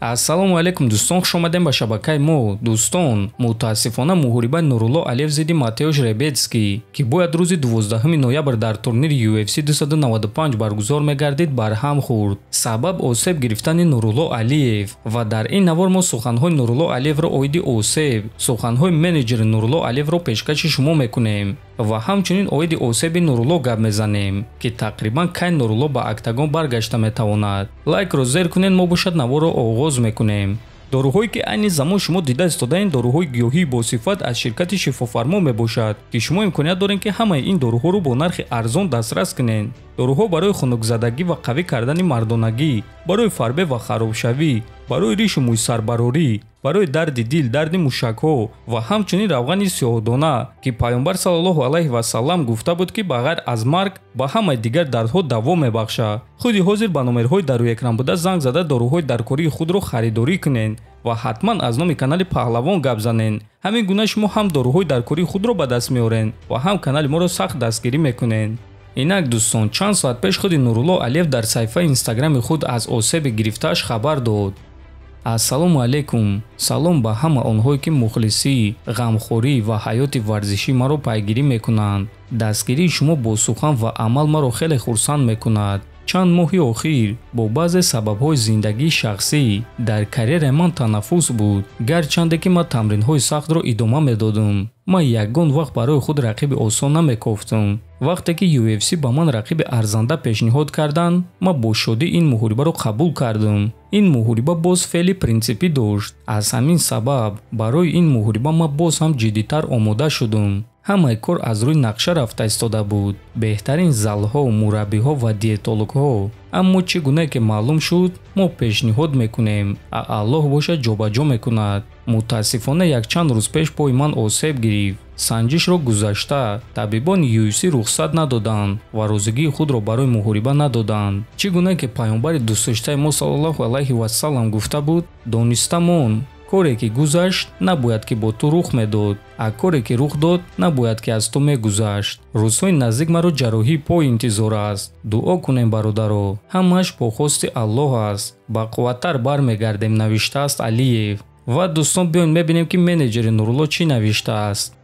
ассалому алайкум дӯстон, хуш омадем ба шабакаи мо. Дӯстон, мутаассифона муҳорибаи Нурулло Алиев зидди Матеуш Ребецкий, ки бояд рӯзи 12 ноябр дар турнири UFC 295 баргузор мегардид, барҳам хӯрд. Сабаб осеб гирифтани Нурулло Алиев ва дар ин навор мо суханҳои Нурулло Алиевро оиди осеб, суханҳои менеҷери Нурулло Алиевро пешкаши шумо мекунем ва ҳамчунин оиди осеби Нурулло гап мезанем, ки тақрибан кай Нурулло ба октагон баргашта метавонад. Лайкро зер кунед, мо бошад наворро оғоз мекунем. доруҳое ки айни замон шумо дида истодаин доруҳои гиёҳии босифат аз ширкати шифофармо мебошад, ки шумо имконият доред ки ҳамаи ин доруҳоро бо нархи арзон дастрас кунед. доруҳо барои хунукзадагӣ ва қавӣ кардани мардонагӣ, барои фарбе ва харобшавӣ, барои ришу мӯйсарбарорӣ, барои дарди дил, дарди мушакҳо ва ҳамчунин равғани сиёҳдона, ки пайғамбар саллаллоҳу алайҳи васаллам гуфта буд, ки ба ғайр аз марг ба ҳамаи дигар дардҳо даво мебахшад. худи ҳозир ба номерҳои дар рӯи экран буда занг зада доруҳои даркории худро харидорӣ кунед ва ҳатман аз номи канали Паҳлавон гап занед. ҳамин гуна шумо ҳам доруҳои даркории худро ба даст меоред ва ҳам канали моро сахт дастгирӣ мекунед. инак дӯстон, чанд соат пеш худи Нурулло Алиев дар саҳифаи инстаграми худ аз осеби гирифтааш хабар дод. ассалому алайкум. салом ба ҳама онҳое ки мухлисӣ, ғамхорӣ ва ҳаёти варзишӣ маро пайгирӣ мекунанд. дастгирии шумо бо сухан ва амал маро хеле хурсанд мекунад. чанд моҳи охир бо баъзе сабабҳои зиндагии шахсӣ дар карьераи ман танаффус буд. гарчанде ки ман тамринҳои сахтро идома медодум, ман ягон вақт барои худ рақиби осон намекофтум. вақте ки UFC ба ман рақиби арзанда пешниҳод карданд, ман бо шодӣ ин муҳорибаро қабул кардам. ин муҳориба боз феъли принсипӣ дошт. аз ҳамин сабаб барои ин муҳориба ман боз ҳам ҷиддитар омода шудам. ҳамаи кор аз рӯи нақша рафта истода буд. беҳтарин залҳо, мураббиҳо ва диетологҳо. аммо чӣ гуна ки маълум шуд, мо пешниҳод мекунем, Аллоҳ бошад ҷобаҷо мекунад. мутаассифона якчанд рӯз пеш пои ман осеб гирифт. санҷишро гузашта табибони UFC рухсат надоданд ва розигии худро барои муҳориба надоданд. чӣ гуна ки пайғамбари дӯстдоштаи мо саллаллоҳу алайҳи васаллам гуфта буд, дониста мон, коре ки гузашт набояд ки бо ту рух медод, а коре ки рух дод набояд ки аз ту мегузашт. рӯзҳои наздик маро ҷарроҳии пой интизор аст. дуо кунем бародаро, ҳамааш по хости Аллоҳ аст. бақувваттар бармегардем, навиштааст Алиев. ва дӯстон, биёед мебинем ки менеҷери Нурулло чӣ навиштааст.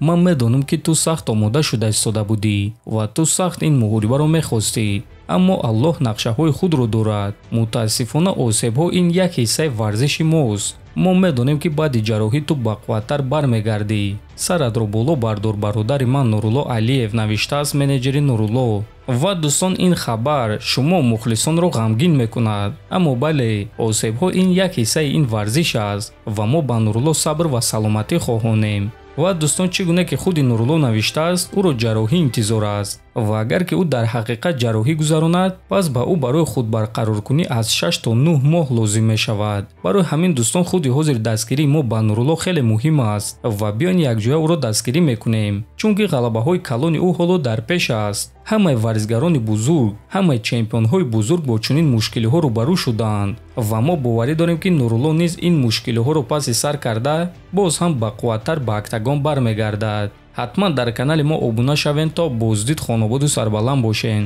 ман медонам ки ту сахт омода шуда истода будӣ ва ту сахт ин муҳорибаро мехостӣ, аммо Аллоҳ нақшаҳои худро дорад. мутаассифона осебҳо ин як ҳиссаи варзиши мост. мо медонем ки баъди ҷарроҳӣ ту бақувваттар бармегардӣ. саратро боло бардор, бародари ман Нурулло Алиев, навиштааст менеҷери Нурулло. ва дӯстон, ин хабар шумо мухлисонро ғамгин мекунад, аммо бале, осебҳо ин як ҳиссаи ин варзиш аст ва мо ба Нурулло сабр ва саломатӣ хоҳонем. ва дӯстон, чӣ гуна ки худи Нурулло навиштааст, ӯро ҷарроҳӣ интизор аст ва агар ки ӯ дар ҳақиқат ҷарроҳӣ гузаронад, пас ба ӯ барои худбарқароркунӣ аз 6 то 9 моҳ лозим мешавад. барои ҳамин дӯстон, худи ҳозир дастгирии мо ба Нурулло хеле муҳим аст ва биён якҷоя ӯро дастгирӣ мекунем, чунки ғалабаҳои калони ӯ ҳоло дар пеш аст. ҳамаи варзигарони бузург, ҳамаи чемпионҳои бузург бо чунин мушкилиҳо рӯбарӯ шудаанд ва мо боварӣ дорем ки Нурулло низ ин мушкилиҳоро паси сар карда, боз ҳам бақувваттар ба октагон бармегардад. ҳатман дар канали мо обуна шавед то боздид хонободу сарбаланд бошед.